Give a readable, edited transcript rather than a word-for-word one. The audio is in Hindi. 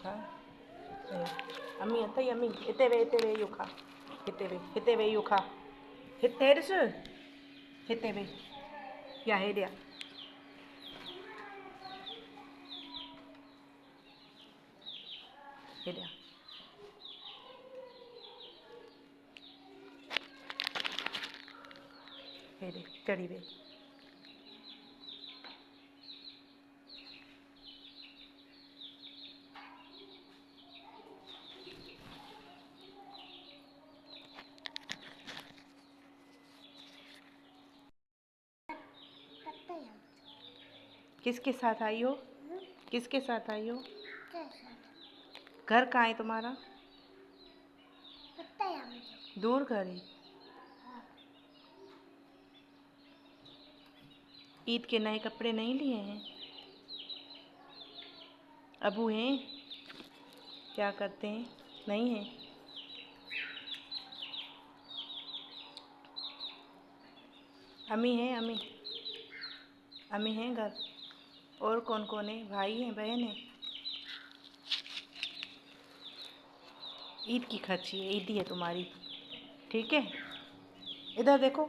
खा अम्मी अथई अम्मी हिते वे इहो खा हिते वे इहो खा हिते ॾिस हिते वे या हेॾे आ हेॾे आ हेॾे चढ़ी वे किसके साथ आई हो किसके साथ आई हो घर कहाँ है तुम्हारा दूर घर है ईद के नए कपड़े नहीं लिए हैं अबू हैं क्या करते हैं नहीं हैं अम्मी हैं अम्मी हैं घर और कौन कौन है भाई हैं बहन है ईद की खर्ची है ईदी है तुम्हारी ठीक है इधर देखो